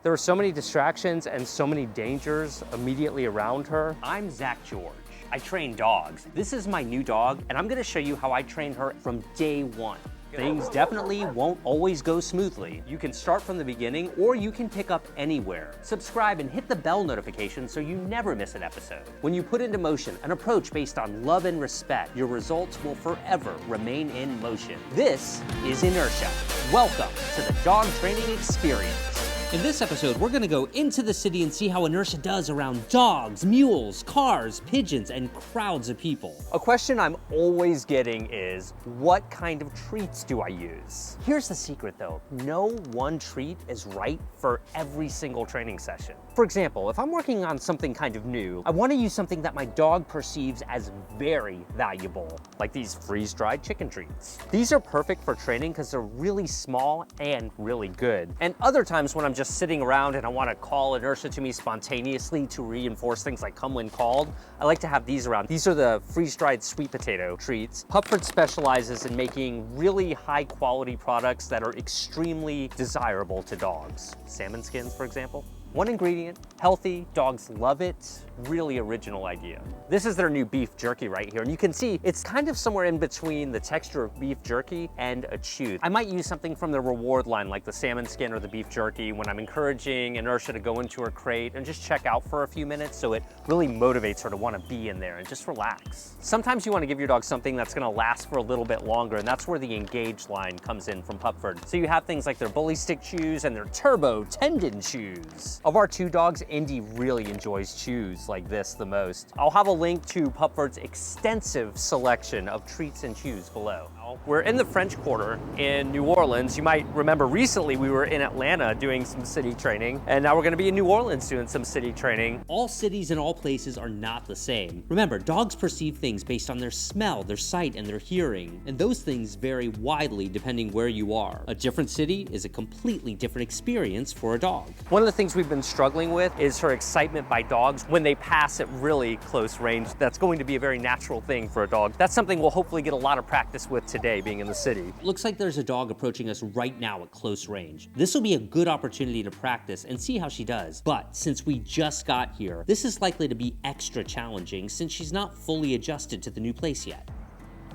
There are so many distractions and so many dangers immediately around her. I'm Zach George. I train dogs. This is my new dog, and I'm gonna show you how I train her from day one. Things definitely won't always go smoothly. You can start from the beginning, or you can pick up anywhere. Subscribe and hit the bell notification so you never miss an episode. When you put into motion an approach based on love and respect, your results will forever remain in motion. This is Inertia. Welcome to the Dog Training Experience. In this episode, we're gonna go into the city and see how Inertia does around dogs, mules, cars, pigeons, and crowds of people. A question I'm always getting is, what kind of treats do I use? Here's the secret though, no one treat is right for every single training session. For example, if I'm working on something kind of new, I wanna use something that my dog perceives as very valuable, like these freeze-dried chicken treats. These are perfect for training because they're really small and really good. And other times when I'm just sitting around and I want to call Inertia to me spontaneously to reinforce things like come when called, I like to have these around. These are the freeze-dried sweet potato treats. Pupford specializes in making really high quality products that are extremely desirable to dogs. Salmon skins, for example. One ingredient, healthy, dogs love it, really original idea. This is their new beef jerky right here, and you can see it's kind of somewhere in between the texture of beef jerky and a chew. I might use something from the reward line like the salmon skin or the beef jerky when I'm encouraging Inertia to go into her crate and just check out for a few minutes so it really motivates her to want to be in there and just relax. Sometimes you want to give your dog something that's going to last for a little bit longer, and that's where the Engage line comes in from Pupford. So you have things like their bully stick chews and their turbo tendon chews. Of our two dogs, Indy really enjoys chews like this the most. I'll have a link to Pupford's extensive selection of treats and chews below. We're in the French Quarter in New Orleans. You might remember recently we were in Atlanta doing some city training, and now we're gonna be in New Orleans doing some city training. All cities and all places are not the same. Remember, dogs perceive things based on their smell, their sight, and their hearing, and those things vary widely depending where you are. A different city is a completely different experience for a dog. One of the things we've been struggling with is her excitement by dogs when they pass at really close range. That's going to be a very natural thing for a dog. That's something we'll hopefully get a lot of practice with today, being in the city. Looks like there's a dog approaching us right now at close range. This will be a good opportunity to practice and see how she does. But since we just got here, this is likely to be extra challenging since she's not fully adjusted to the new place yet.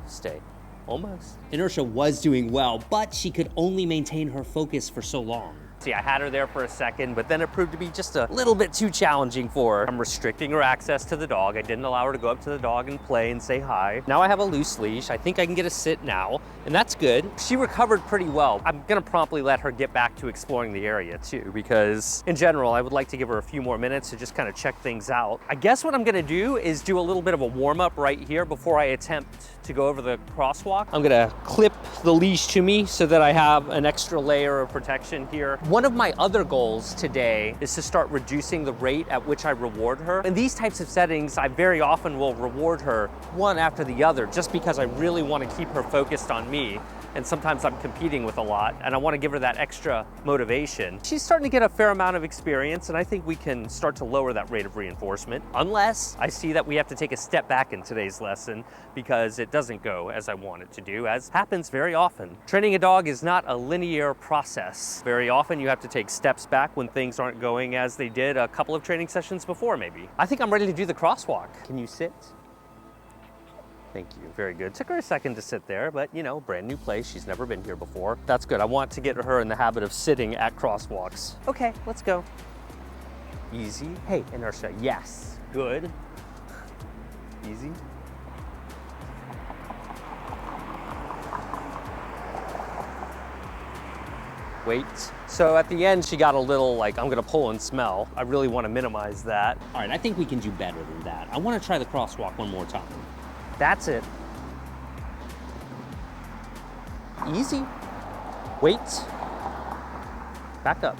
Stay. Almost. Inertia was doing well, but she could only maintain her focus for so long. See, I had her there for a second, but then it proved to be just a little bit too challenging for her. I'm restricting her access to the dog. I didn't allow her to go up to the dog and play and say hi. Now I have a loose leash. I think I can get a sit now, and that's good. She recovered pretty well. I'm gonna promptly let her get back to exploring the area too, because in general, I would like to give her a few more minutes to just kind of check things out. I guess what I'm gonna do is do a little bit of a warm up right here before I attempt to go over the crosswalk. I'm gonna clip the leash to me so that I have an extra layer of protection here. One of my other goals today is to start reducing the rate at which I reward her. In these types of settings, I very often will reward her one after the other just because I really want to keep her focused on me. And sometimes I'm competing with a lot and I want to give her that extra motivation. She's starting to get a fair amount of experience, and I think we can start to lower that rate of reinforcement, unless I see that we have to take a step back in today's lesson because it doesn't go as I want it to do, as happens very often. Training a dog is not a linear process. Very often you have to take steps back when things aren't going as they did a couple of training sessions before maybe. I think I'm ready to do the crosswalk. Can you sit? Thank you, very good. Took her a second to sit there, but you know, brand new place, she's never been here before. That's good, I want to get her in the habit of sitting at crosswalks. Okay, let's go. Easy. Hey, Inertia, yes, good. Easy. Wait. So at the end, she got a little like, I'm gonna pull and smell. I really wanna minimize that. All right, I think we can do better than that. I wanna try the crosswalk one more time. That's it. Easy. Wait. Back up.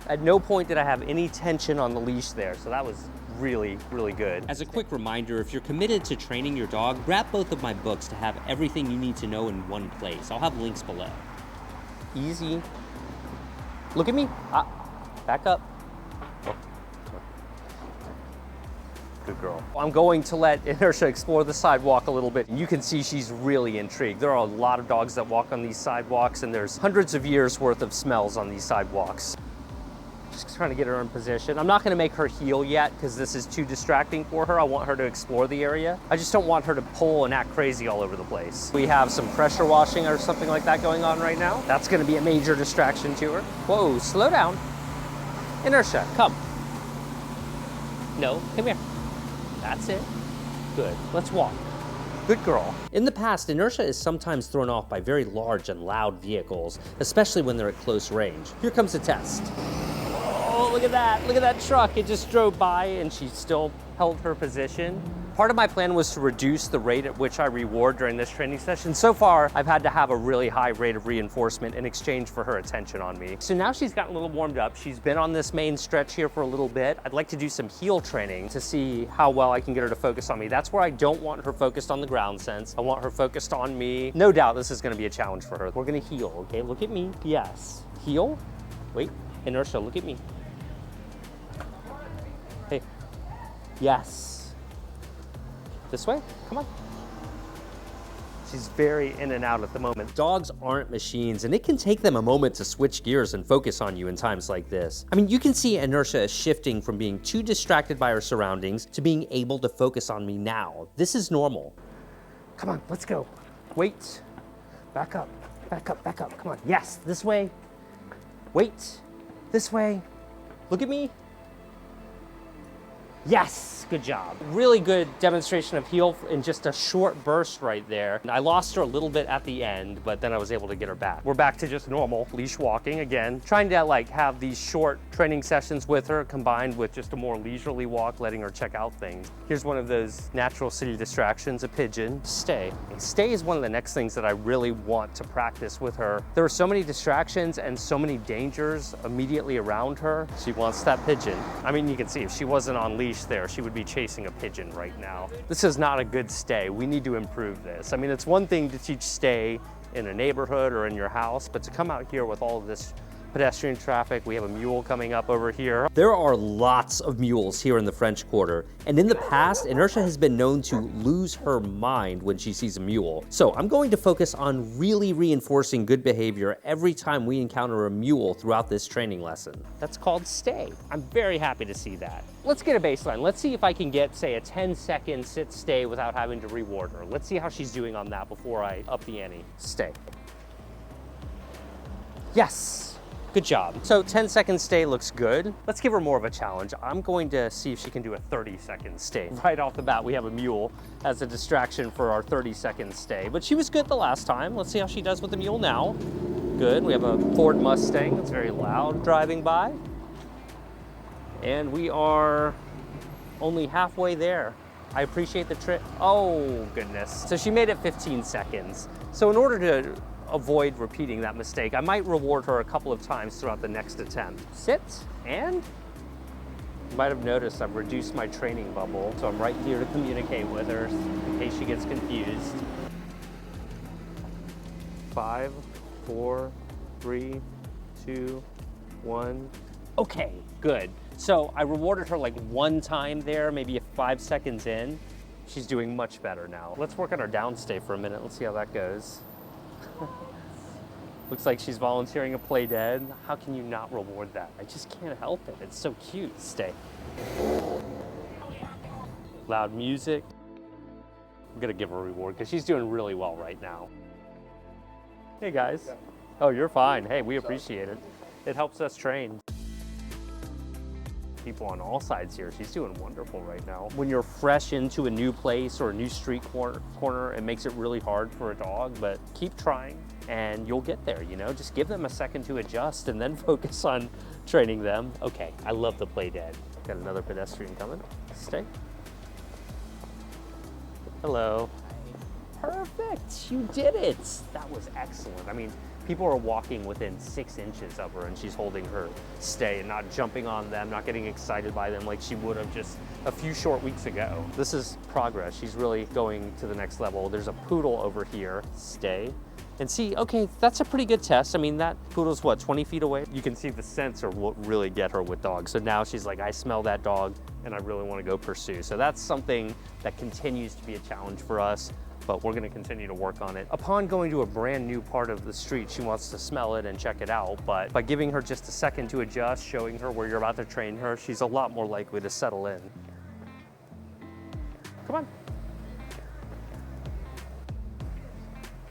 At no point did I have any tension on the leash there, so that was really, really good. As a quick reminder, if you're committed to training your dog, grab both of my books to have everything you need to know in one place. I'll have links below. Easy. Look at me. Back up. Good girl. I'm going to let Inertia explore the sidewalk a little bit. You can see she's really intrigued. There are a lot of dogs that walk on these sidewalks, and there's hundreds of years worth of smells on these sidewalks. Just trying to get her in position. I'm not gonna make her heel yet because this is too distracting for her. I want her to explore the area. I just don't want her to pull and act crazy all over the place. We have some pressure washing or something like that going on right now. That's gonna be a major distraction to her. Whoa, slow down. Inertia, come. No, come here. That's it. Good, let's walk. Good girl. In the past, inertia is sometimes thrown off by very large and loud vehicles, especially when they're at close range. Here comes a test. Oh, look at that truck. It just drove by and she still held her position. Part of my plan was to reduce the rate at which I reward during this training session. So far, I've had to have a really high rate of reinforcement in exchange for her attention on me. So now she's gotten a little warmed up. She's been on this main stretch here for a little bit. I'd like to do some heel training to see how well I can get her to focus on me. That's where I don't want her focused on the ground sense. I want her focused on me. No doubt this is gonna be a challenge for her. We're gonna heel, okay? Look at me, yes. Heel, wait, inertia, look at me. Hey, yes. This way, come on. She's very in and out at the moment. Dogs aren't machines, and it can take them a moment to switch gears and focus on you in times like this. I mean, you can see inertia is shifting from being too distracted by her surroundings to being able to focus on me now. This is normal. Come on, let's go. Wait, back up, back up, back up, come on. Yes, this way. Wait, this way. Look at me. Yes, good job. Really good demonstration of heel in just a short burst right there. I lost her a little bit at the end, but then I was able to get her back. We're back to just normal leash walking again. Trying to like have these short training sessions with her combined with just a more leisurely walk, letting her check out things. Here's one of those natural city distractions, a pigeon. Stay. Stay is one of the next things that I really want to practice with her. There are so many distractions and so many dangers immediately around her. She wants that pigeon. I mean, you can see if she wasn't on leash there, she would be chasing a pigeon right now. This is not a good stay. We need to improve this. I mean, it's one thing to teach stay in a neighborhood or in your house, but to come out here with all of this pedestrian traffic, we have a mule coming up over here. There are lots of mules here in the French Quarter, and in the past, Inertia has been known to lose her mind when she sees a mule. So I'm going to focus on really reinforcing good behavior every time we encounter a mule throughout this training lesson. That's called stay. I'm very happy to see that. Let's get a baseline. Let's see if I can get, say, a 10-second sit stay without having to reward her. Let's see how she's doing on that before I up the ante. Stay. Yes. Good job. So 10-second stay looks good. Let's give her more of a challenge. I'm going to see if she can do a 30-second stay. Right off the bat, we have a mule as a distraction for our 30-second stay, but she was good the last time. Let's see how she does with the mule now. Good, we have a Ford Mustang that's very loud driving by. And we are only halfway there. I appreciate the trip. Oh, goodness. So she made it 15 seconds. So in order to avoid repeating that mistake, I might reward her a couple of times throughout the next attempt. Sit, and you might have noticed I've reduced my training bubble, so I'm right here to communicate with her in case she gets confused. 5, 4, 3, 2, 1. Okay, good. So I rewarded her like one time there, maybe 5 seconds in. She's doing much better now. Let's work on our downstay for a minute. Let's see how that goes. Looks like she's volunteering a play dead. How can you not reward that? I just can't help it. It's so cute. Stay. Loud music. I'm gonna give her a reward because she's doing really well right now. Hey guys. Oh, you're fine. Hey, we appreciate it. It helps us train. People on all sides here. She's doing wonderful right now. When you're fresh into a new place or a new street corner, it makes it really hard for a dog, but keep trying and you'll get there, you know? Just give them a second to adjust and then focus on training them. Okay, I love the play dead. Got another pedestrian coming. Stay. Hello. Perfect, you did it. That was excellent. I mean, people are walking within 6 inches of her and she's holding her stay and not jumping on them, not getting excited by them like she would have just a few short weeks ago. This is progress. She's really going to the next level. There's a poodle over here. Stay. And see, okay, that's a pretty good test. I mean, that poodle's what, 20 feet away? You can see the sensor will really get her with dogs. So now she's like, I smell that dog and I really want to go pursue. So that's something that continues to be a challenge for us. but we're gonna continue to work on it. Upon going to a brand new part of the street, she wants to smell it and check it out, but by giving her just a second to adjust, showing her where you're about to train her, she's a lot more likely to settle in. Come on.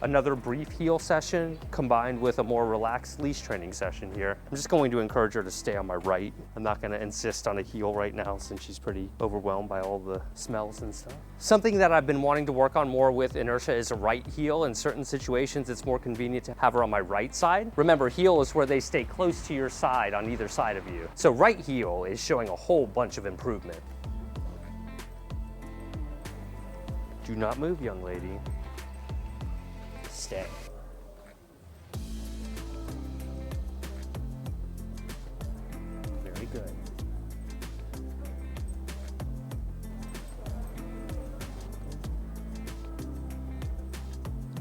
Another brief heel session combined with a more relaxed leash training session here. I'm just going to encourage her to stay on my right. I'm not gonna insist on a heel right now since she's pretty overwhelmed by all the smells and stuff. Something that I've been wanting to work on more with Inertia is a right heel. In certain situations, it's more convenient to have her on my right side. Remember, heel is where they stay close to your side on either side of you. So right heel is showing a whole bunch of improvement. Do not move, young lady. Stay. Very good.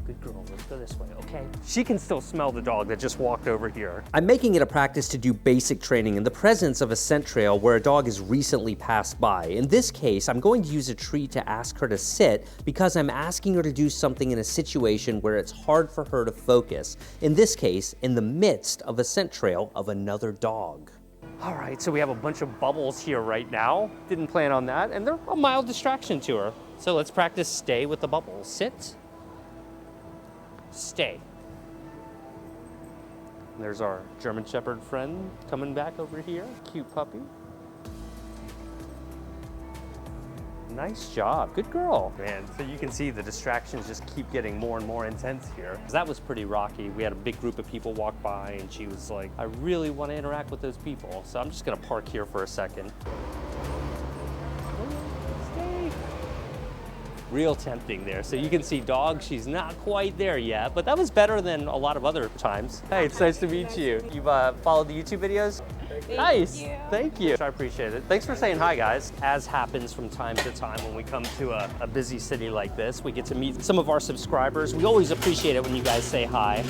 Good girl, let's go this way, okay? She can still smell the dog that just walked over here. I'm making it a practice to do basic training in the presence of a scent trail where a dog has recently passed by. In this case, I'm going to use a treat to ask her to sit because I'm asking her to do something in a situation where it's hard for her to focus. In this case, in the midst of a scent trail of another dog. All right, so we have a bunch of bubbles here right now. Didn't plan on that, and they're a mild distraction to her. So let's practice stay with the bubbles. Sit. Stay. There's our German Shepherd friend coming back over here. Cute puppy. Nice job, good girl. Man, so you can see the distractions just keep getting more and more intense here. That was pretty rocky. We had a big group of people walk by and she was like, I really want to interact with those people. So I'm just gonna park here for a second. Real tempting there. So you can see dog, she's not quite there yet, but that was better than a lot of other times. Hey, it's nice to meet you. You've followed the YouTube videos? Nice, thank you. I appreciate it. Thanks for saying hi, guys. As happens from time to time when we come to a busy city like this, we get to meet some of our subscribers. We always appreciate it when you guys say hi.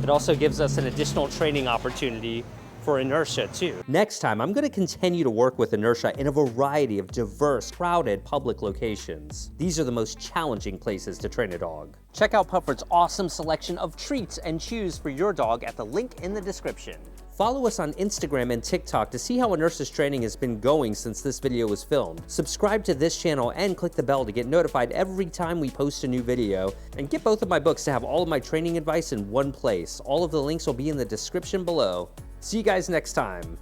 It also gives us an additional training opportunity for Inertia too. Next time, I'm gonna continue to work with Inertia in a variety of diverse, crowded public locations. These are the most challenging places to train a dog. Check out Puffert's awesome selection of treats and chews for your dog at the link in the description. Follow us on Instagram and TikTok to see how Inertia's training has been going since this video was filmed. Subscribe to this channel and click the bell to get notified every time we post a new video. And get both of my books to have all of my training advice in one place. All of the links will be in the description below. See you guys next time.